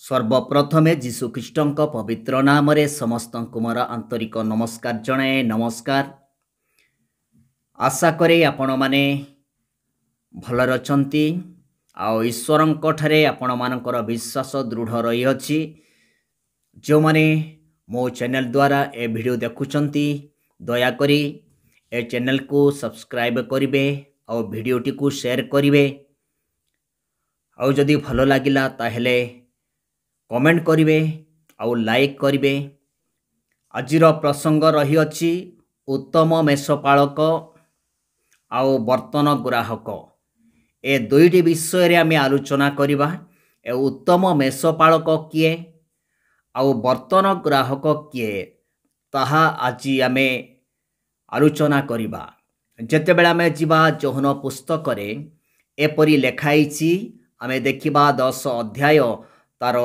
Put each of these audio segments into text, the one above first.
सर्वप्रथमे जीशुख्रीष्टଙ୍କ पवित्र नाम समस्तଙ୍କୁ ମୋର आंतरिक नमस्कार जणाए। नमस्कार। आशा करे आपण माने भलर अछंती आ ईश्वरଙ୍କ ठारे आपण मानकर विश्वास दृढ़ रही अछि। जो माने मो चैनल द्वारा ए वीडियो देखुचंती दया करी ए चैनल को सब्सक्राइब करिवे और वीडियोटी को शेयर करिवे और जदि भलो लागिला ताहेले कमेंट करिवे और लाइक करिवे। आजिर प्रसंग रही अछि उत्तम मेषपालक आउ बर्तन ग्राहक। ए दुईटी विषय रे आमे आलोचना करिबा। ए उत्तम मेषपालक किए आउ बर्तन ग्राहक किए ताहा आजि आमे आलोचना करिबा। जेतेबेला आमे जिबा जोहन पुस्तक रे एपरि लेखाइछि। आमे देखिबा 10 अध्याय तार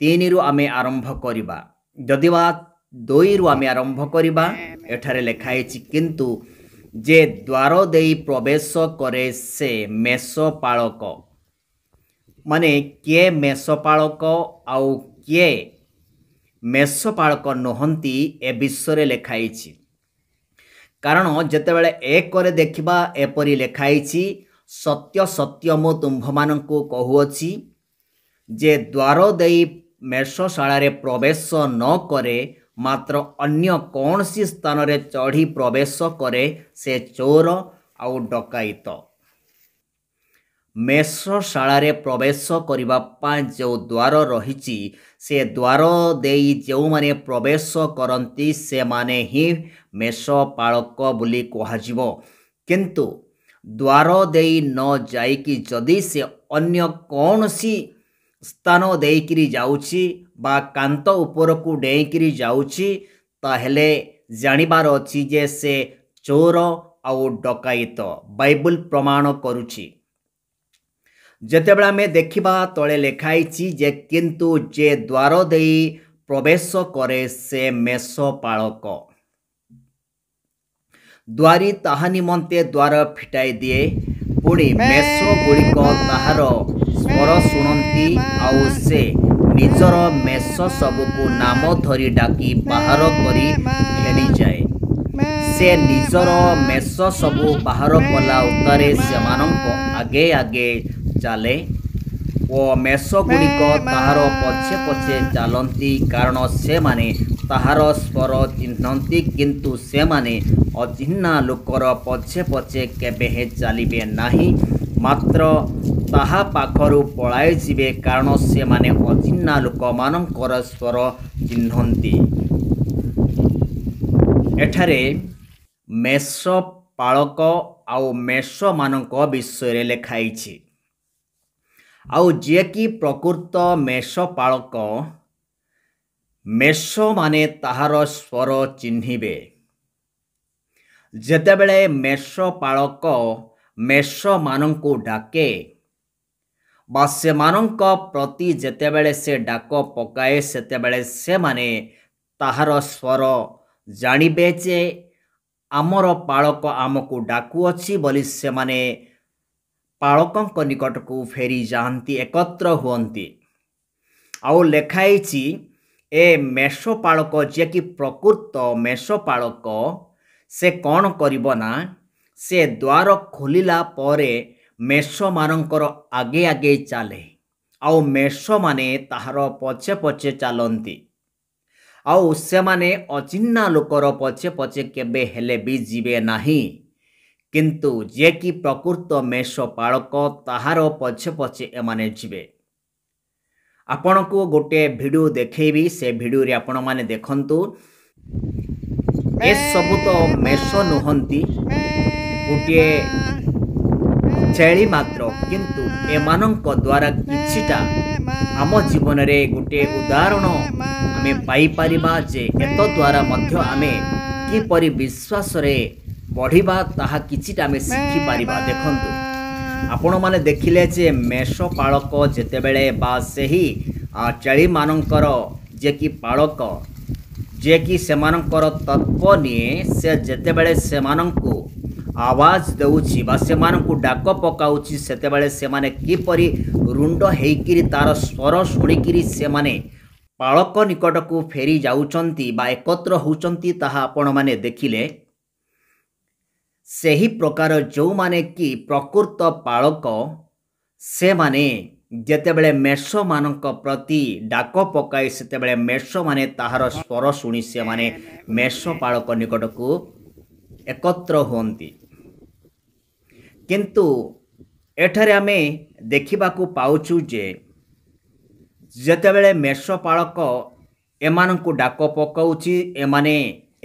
3 रु आमे आरंभ करिबा। जदिबा 2 रु आमे आरंभ करिबा एठारे लेखाइछि किंतु जे द्वार देई प्रवेश करे से मेषपालक। माने किए मेषपालक आउ किए मेषपालक नहंती ए विषय लेखाइछि। कारण जेतेबेले एक करे देखिबा एपरि लेखाइछि सत्य सत्य मो तुम्भमानंकु कहुअछि जे द्वार देई मेषशाला रे प्रवेश न करे मात्र अन्य कौनसी स्थान रे चढ़ी प्रवेश करे से चोर आउ डकायत। मेषशाला रे प्रवेश करिबा पा जो द्वार रहिछि से द्वार देई जो माने प्रवेश करंती से माने ही मेषपालक बोली कहाजिवो। किंतु द्वार देई न जाइकी जदि से अन्य कौनसी स्थान देइकिरी जाउछि बा कांत ऊपर को डेइकिरी जाउछि ताहेले जानिबार अछि जे से चोर आउ डकायत बाइबल प्रमाण करुछि। जेतेबेला में देखिबा तळे लेखाइछि जे किंतु जे द्वार देई प्रवेश करे से मेषपालक। द्वारी ताहा निमंते द्वार फिटाई दिए पुणी मेष गुड़िक ताहार स्वर शुणती आउ से निजर मेष सबको नाम धरी डाकी बाहर करी फेरी जाए। से निजर मेष सबू बाहर कला उतारे सेमानंको आगे आगे चले ओ मेष गुड़िक ताहार पछे पछे चलती कारण से माने ताहार स्वर चिन्हती किंतु से माने अचिन्हा लोकर पछे पछे केबे चलिबे नाही मात्र ताहा पाखरु पळाई जिवे कारण से माने अचिन्हा लोक मानकर स्वर चिन्हती। एठारे मेषपालक आउ मेष मानक विषय रे लेखाइछि। आउ जे कि प्रकृत मेषपालक मेष माने ताहार स्वर चिन्हिबे। जेतेबेले मेषपालक मेष मानंकु डाके बा सेमानंक प्रति जेतेबेले से डाक पकाए सेतेबेले से माने ताहार स्वर जानिबे जे आमर पालक आमको डाकू अछि बोली से माने पालकंक निकट को फेरी जाती एकत्र हुअंती। आउ लेखाइछि ए मेषपालक जे कि प्रकृत मेषपालक से कौन करिबो ना से द्वार खोलिला परे मेष मानकर आगे आगे चले आउ मेष माने ताहार पछे पछे चलती आउ से माने अचिन्हा लोकर पछे पछे केबे हेले भी जीवे नाही। किंतु जे कि प्रकृत मेषपालक ताहार पछे पछे एमाने जीवे। आपण को गोटे वीडियो देखेबी से वीडियो रे आपण माने देखंतु ए सब तो मेष नुहंती गोटे छेली मात्र किंतु एमानंक द्वारा किछिटा आम जीवन रे गोटे उदाहरण आमे पाई परिबा जे एत द्वारा मध्य आमे कि परि विश्वास रे बढ़िबा ताहा किछिटा आमे सिखि परिबा। देखंतु आपण माने देखिले जे मेषपालक जेतेबेले बा सेही छेली मानंकर जे कि पालक जे कि सेमानंकर तत्व निये से जेतेबेले सेमानंकु आवाज देउछि बा सेमानकु डाक पकाउछि सेतेबेले सेमाने किपरि रुंड हेइकिरि तार स्वर शुणिकिरि सेमाने पाळक निकटकू फेरी जाउचंती बा एकत्र होउचंती ताहा आपण माने देखिले ସେହି ପ୍ରକାର ଯେଉଁମାନେ କି ପ୍ରକୃତ ପାଳକ ସେମାନେ ଯେତେବେଳେ ମେଷମାନଙ୍କ ପ୍ରତି ଡାକ ପକାଇ ସେତେବେଳେ ମେଷମାନେ ତାହାର ସ୍ୱର ଶୁଣି ସେମାନେ ମେଷ ପାଳକ ନିକଟକୁ ଏକତ୍ର ହୁଅନ୍ତି। କିନ୍ତୁ ଏଠାରେ ଆମେ ଦେଖିବାକୁ ପାଉଛୁ ଯେ ଯେତେବେଳେ ମେଷ ପାଳକ ଏମାନଙ୍କୁ ଡାକ ପକାଉଛି ଏମାନେ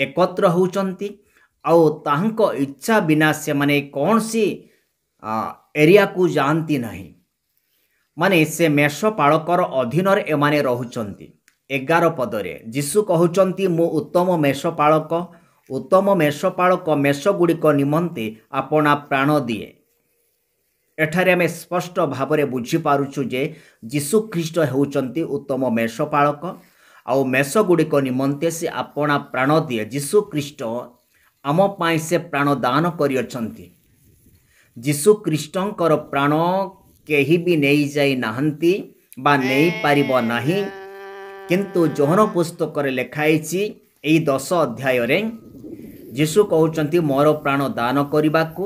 ଏକତ୍ର ହେଉଛନ୍ତି ଆଉ ତାଙ୍କ ଇଚ୍ଛା ବିନା ସେମାନେ କୌଣସି ଏରିଆକୁ ଯାଆନ୍ତି ନାହିଁ। ମାନେ ସେ ମେଷ ପାଳକର ଅଧୀନରେ ଏମାନେ ରହୁଛନ୍ତି। 11 ପଦରେ ଯୀଶୁ କହୁଛନ୍ତି ମୁଁ ଉତ୍ତମ ମେଷ ପାଳକ ମେଷଗୁଡ଼ିକ ନିମନ୍ତେ ଆପଣା ପ୍ରାଣ ଦିଏ। ଏଠାରେ ଆମେ ସ୍ପଷ୍ଟ ଭାବରେ ବୁଝିପାରୁଛୁ ଯେ ଯୀଶୁ ଖ୍ରୀଷ୍ଟ ହେଉଛନ୍ତି ଉତ୍ତମ ମେଷ ପାଳକ ଆଉ ମେଷଗୁଡ଼ିକ ନିମନ୍ତେ ସେ ଆପଣା ପ୍ରାଣ ଦିଏ। ଯୀଶୁ ଖ୍ରୀଷ୍ଟ ଆମ ପାଇଁ ସେ ପ୍ରାଣ ଦାନ କରିଅଛନ୍ତି। ଯୀଶୁ ଖ୍ରୀଷ୍ଟଙ୍କର ପ୍ରାଣ କେହି ବି ନେଇଯାଇ ନାହାନ୍ତି ବା ନେଇପାରିବ ନାହିଁ। କିନ୍ତୁ ଯୋହନ ପୁସ୍ତକରେ ଲେଖା ହେଇଛି ଏହି 10 ଅଧ୍ୟାୟରେ ଯୀଶୁ କହୁଛନ୍ତି ମୋର ପ୍ରାଣ ଦାନ କରିବାକୁ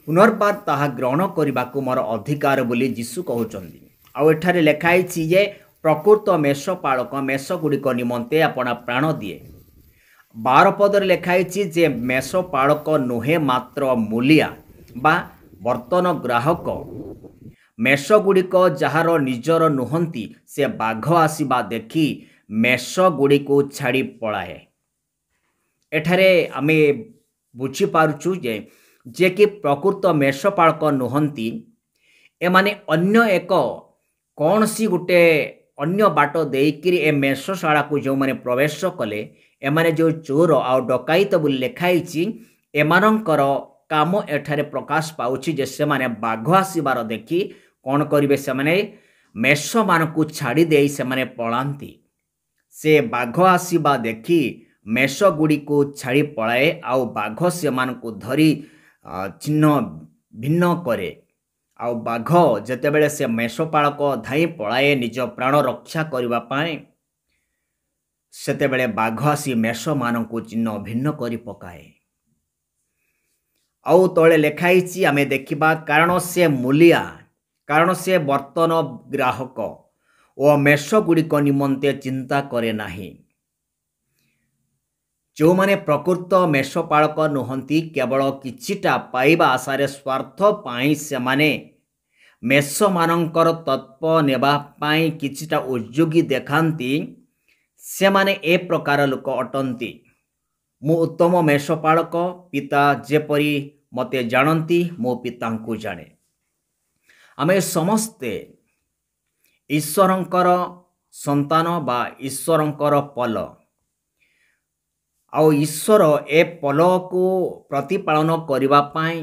ପୁନର୍ବାର ତାହା ଗ୍ରହଣ କରିବାକୁ ମୋର ଅଧିକାର ବୋଲି ଯୀଶୁ କହୁଛନ୍ତି। ଆଉ ଏଠାରେ ଲେଖା ହେଇଛି ଯେ ପ୍ରକୃତ ମେଷ ପାଳକ ମେଷଗୁଡ଼ିକ ନିମନ୍ତେ ଆପଣା ପ୍ରାଣ ଦିଏ। 12 ପଦରେ ଲେଖା ହେଇଛି ଯେ ମେଷ ପାଳକ ନୁହେଁ ମାତ୍ର ମୂଲିଆ ବା ବର୍ତ୍ତନ ଗ୍ରାହକ। ମେଷଗୁଡ଼ିକ ଯାହାର ନିଜର ନୁହନ୍ତି ସେ ବାଘ ଆସିବା ଦେଖି ମେଷଗୁଡ଼ିକୁ ଛାଡ଼ି ପଳାଏ। ଏଠାରେ ଆମେ ବୁଝିପାରୁଛୁ ଯେ ଯିଏକି ପ୍ରକୃତ ମେଷପାଳକ ନୁହନ୍ତି ଏମାନେ ଅନ୍ୟ ଏକ କୌଣସି ଗୋଟେ ଅନ୍ୟ ବାଟ ଦେଇକିରି ଏ ମେଷଶାଳାକୁ ଯେଉଁମାନେ ପ୍ରବେଶ କଲେ ଏମାନେ ଯେଉଁ ଚୋର ଆଉ ଡକାୟତ ବୋଲି ଲେଖା ହେଇଛି ଏମାନଙ୍କର କାମ ଏଠାରେ ପ୍ରକାଶ ପାଉଛି ଯେ ସେମାନେ ବାଘ ଆସିବାର ଦେଖି କ'ଣ କରିବେ ସେମାନେ ମେଷମାନଙ୍କୁ ଛାଡ଼ି ଦେଇ ସେମାନେ ପଳାନ୍ତି। ସେ ବାଘ ଆସିବା ଦେଖି ମେଷଗୁଡ଼ିକୁ ଛାଡ଼ି ପଳାଏ ଆଉ ବାଘ ସେମାନଙ୍କୁ ଧରି ଛିନ୍ନ ଭିନ୍ନ କରେ। ଆଉ ବାଘ ଯେତେବେଳେ ସେ ମେଷପାଳକ ଧାଇଁ ପଳାଏ ନିଜ ପ୍ରାଣ ରକ୍ଷା କରିବା ପାଇଁ ସେତେବେଳେ ବାଘ ଆସି ମେଷମାନଙ୍କୁ ଛିନ୍ନ ଭିନ୍ନ କରି ପକାଏ। ଆଉ ତଳେ ଲେଖା ହେଇଛି ଆମେ ଦେଖିବା କାରଣ ସେ ମୂଲିଆ କାରଣ ସେ ବର୍ତ୍ତନ ଗ୍ରାହକ ଓ ମେଷଗୁଡ଼ିକ ନିମନ୍ତେ ଚିନ୍ତା କରେ ନାହିଁ। ଯେଉଁମାନେ ପ୍ରକୃତ ମେଷପାଳକ ନୁହନ୍ତି କେବଳ କିଛିଟା ପାଇବା ଆଶାରେ ସ୍ୱାର୍ଥ ପାଇଁ ସେମାନେ ମେଷମାନଙ୍କର ତତ୍ତ୍ୱ ନେବା ପାଇଁ କିଛିଟା ଉଦ୍ଯୋଗୀ ଦେଖାନ୍ତି ସେମାନେ ଏ ପ୍ରକାର ଲୋକ ଅଟନ୍ତି। ମୁଁ ଉତ୍ତମ ମେଷପାଳକ ପିତା ଯେପରି ମୋତେ ଜାଣନ୍ତି ମୋ ପିତାଙ୍କୁ ଜାଣେ। ଆମେ ସମସ୍ତେ ଈଶ୍ୱରଙ୍କର ସନ୍ତାନ ବା ଈଶ୍ୱରଙ୍କର ପଲ ଆଉ ଈଶ୍ୱର ଏ ପଲକୁ ପ୍ରତିପାଳନ କରିବା ପାଇଁ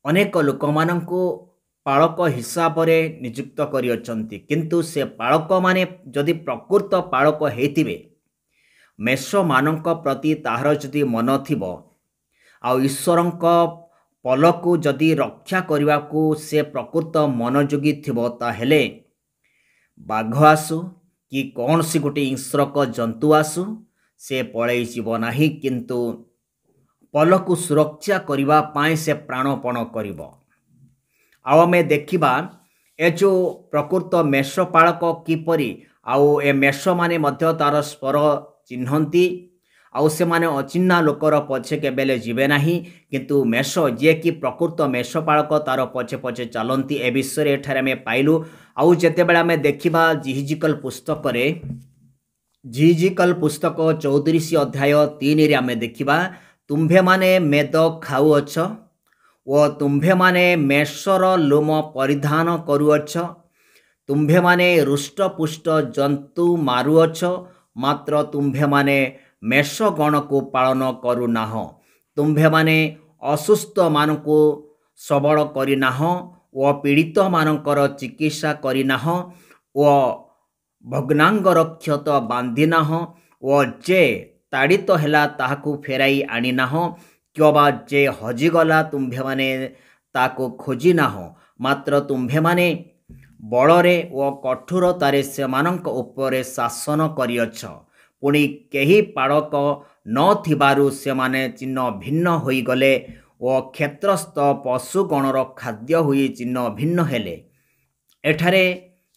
ଅନେକ ଲୋକମାନଙ୍କୁ ପାଳକ ହିସାବରେ ନିଯୁକ୍ତ କରିଅଛନ୍ତି। କିନ୍ତୁ ସେ ପାଳକମାନେ ଯଦି ପ୍ରକୃତ ପାଳକ ହେଇଥିବେ ମେଷମାନଙ୍କ ପ୍ରତି ତାହାର ଯଦି ମନ ଥିବ ଆଉ ଈଶ୍ୱରଙ୍କ ପଲକୁ ଯଦି ରକ୍ଷା କରିବାକୁ ସେ ପ୍ରକୃତ ମନୋଯୋଗୀ ଥିବ ତାହେଲେ ବାଘ ଆସୁ କି କୌଣସି ଗୋଟେ ହିଂସ୍ରକ ଜନ୍ତୁ ଆସୁ ସେ ପଳେଇ ଯିବ ନାହିଁ କିନ୍ତୁ ପଲକୁ ସୁରକ୍ଷା କରିବା ପାଇଁ ସେ ପ୍ରାଣପଣ କରିବ। ଆଉ ଆମେ ଦେଖିବା ଏ ଯେଉଁ ପ୍ରକୃତ ମେଷପାଳକ କିପରି ଆଉ ଏ ମେଷମାନେ ମଧ୍ୟ ତାର ସ୍ୱର ଚିହ୍ନନ୍ତି ଆଉ ସେମାନେ ଅଚିହ୍ନା ଲୋକର ପଛେ କେବେଲେ ଯିବେ ନାହିଁ କିନ୍ତୁ ମେଷ ଯିଏକି ପ୍ରକୃତ ମେଷପାଳକ ତାର ପଛେ ପଛେ ଚାଲନ୍ତି। ଏ ବିଷୟରେ ଏଠାରେ ଆମେ ପାଇଲୁ। ଆଉ ଯେତେବେଳେ ଆମେ ଦେଖିବା ଜିହିଜିକଲ୍ ପୁସ୍ତକରେ ଜିହିଜିକଲ୍ ପୁସ୍ତକ 34 ଅଧ୍ୟାୟ 3ରେ ଆମେ ଦେଖିବା ତୁମ୍ଭେମାନେ ମେଦ ଖାଉଅଛ ଓ ତୁମ୍ଭେମାନେ ମେଷର ଲୋମ ପରିଧାନ କରୁଅଛ ତୁମ୍ଭେମାନେ ହୃଷ୍ଟପୁଷ୍ଟ ଜନ୍ତୁ ମାରୁଅଛ ମାତ୍ର ତୁମ୍ଭେମାନେ ମେଷଗଣକୁ ପାଳନ କରୁନାହଁ। ତୁମ୍ଭେମାନେ ଅସୁସ୍ଥମାନଙ୍କୁ ସବଳ କରିନାହଁ ଓ ପୀଡ଼ିତମାନଙ୍କର ଚିକିତ୍ସା କରିନାହଁ ଓ ଭଗ୍ନାଙ୍ଗର କ୍ଷତ ବାନ୍ଧିନାହଁ ଓ ଯେ ତାଡ଼ିତ ହେଲା ତାହାକୁ ଫେରାଇ ଆଣିନାହଁ क्योबा जे हजिगला तुम्भे माने ताको खोजी नाह मात्र तुम्भे माने बलरे ओ कठोरतारे सेमानंक उपरे शासन करिअछ पुणी केही पाड़क नथिबारु सेमाने चिन्ह भिन्न होइगले ओ क्षेत्रस्थ पशुगणर खाद्य हुई चिन्ह भिन्न हेले। एठारे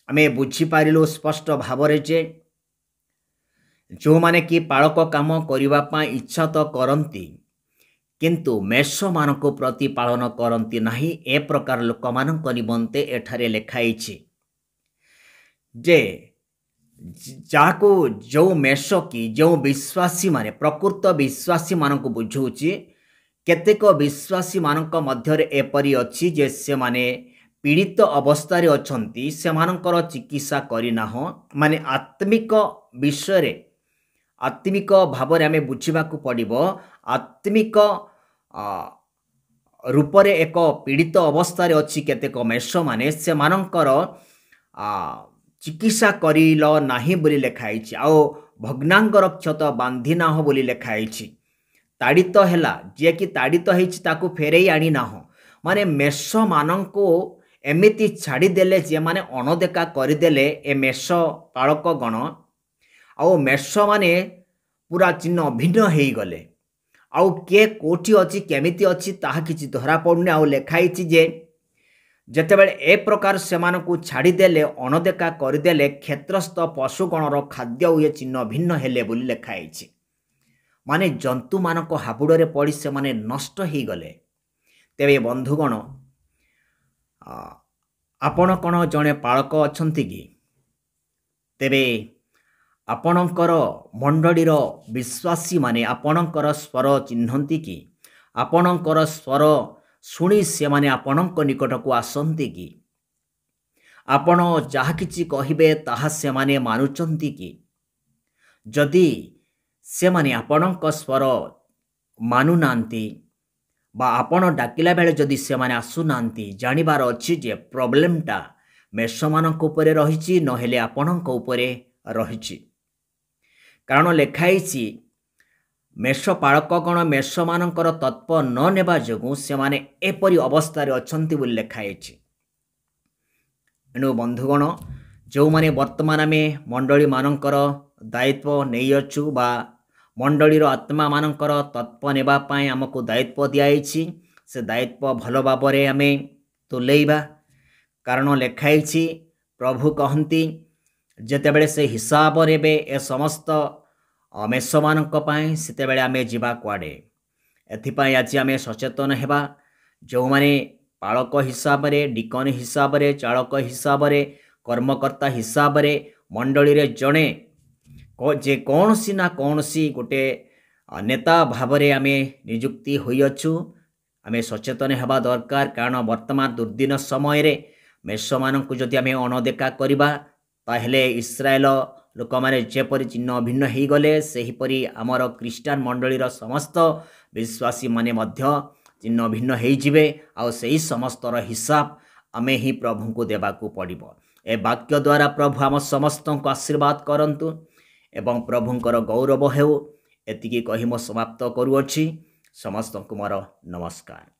आमे बुझिपारिलु स्पष्ट भावरे जे जो माने कि पाड़क काम करिबा पई इच्छा तो करंती किंतु मेष मानको प्रति पालन करंती नाही ए प्रकार लोक मानक निमंते एठारे लेखाइछि जे जाको जो मेष की जो विश्वासी माने प्रकृत विश्वासी मानक बुझौछि केतेक विश्वासी मानक मध्यरे एपरि अछि जे से माने पीड़ित अवस्था रे अछंती से मानकर चिकित्सा करिनाह माने आत्मिक विषय रे आत्मिक भाव आम बुझा पड़ो आत्मिक रूपरे एक पीड़ित अवस्था अच्छी केतेक मेष माने से मानकर चिकित्सा करिल नाही बोली लेखाई आओ भग्नांगर क्षत बांधी नाह बोली लेखाई ताड़ित हैला जे कि ताड़ित होइछि ताकू फेरई आनी नाह माने मेष मानंको एमिति छाड़ी देले जे माने अणदेखा करदेले ए मेष पालक गण आउ मेष माने पूरा चिन्ह भिन्न हो गले आउ के कोठी अच्छी केमिति अच्छी ताहा किछि धरा पड़ुनी आउ लेखाई जे जेतेबेले ए प्रकार सेमानकु छाड़ीदेले अणदेखा करदेले क्षेत्रस्थ पशुगणर खाद्य हुए चिन्ह भिन्न हेले बोली लेखाई माने जंतु मानक हाबुड़े पड़ी से माने नष्ट हो गले। तेबे बंधुगण आपण कौन जड़े पालक अच्छंती कि तेबे आपणकर मंडलीर विश्वासी माने आपणकर स्वर चिन्हती कि आपणकर स्वर शुणी से माने आपणक निकट को आसंती कि आपण जहा किछि कहिबे ताहा से माने मानुचंती कि जदि से माने आपणक स्वर मानुनांती बा आपण डाकिला बेले जदि से माने आसुनांती जानिबार अछि जे प्रॉब्लमटा मेष मानक उपरे रहिछि नहेले आपणक उपरे रहिछि कारण लेखाइछि मेष पालकगण मेष मानकर तत्व न नेबा जोगु से माने एपरि अवस्था अच्छंती बोली लेखाइछि। एणु बंधुगण जो माने वर्तमान आमे मंडली मानकर दायित्व नहीं अछु बा मंडलीर आत्मा मानकर तत्व नेबा पई हमको दायित्व दियाइछि से दायित्व भल भाबरे आमे तुलेइबा कारण लेखाइछि प्रभु कहंती जेतेबेले से हिसाब रेबे ए समस्त मेष मानक पई सेतेबेले आमे जिबा कुआडे एथिपई आज आमे सचेतन हेबा जो माने पालक हिसाब रे डिकन हिसाब रे चालक हिसाब रे कर्मकर्ता हिसाब रे मंडली रे जणे जे कौनसी ना कौनसी गोटे नेता भावरे आमे नियुक्ति होई अछु आमे सचेतन हेबा दरकार कारण वर्तमान दुर्दिन समय रे मेष मानक जदि आमे अणदेखा करिबा ताहेले इस्राएल लोक माने जेपरि चिन्ह भिन्न हो गले सेहीपरि आमर क्रिस्टियन मंडलीर समस्त विश्वासी माने मध्य चिन्ह भिन्न हो जिवे आउ सेही समस्तर हिसाब आमे ही प्रभु को देबाकू पड़िबो। ए वाक्य द्वारा प्रभु आम समस्त को आशीर्वाद करंतु एवं प्रभुंकर गौरव हेउ एतिकी कहि मो समाप्त करूअछि। समस्त को मोर नमस्कार।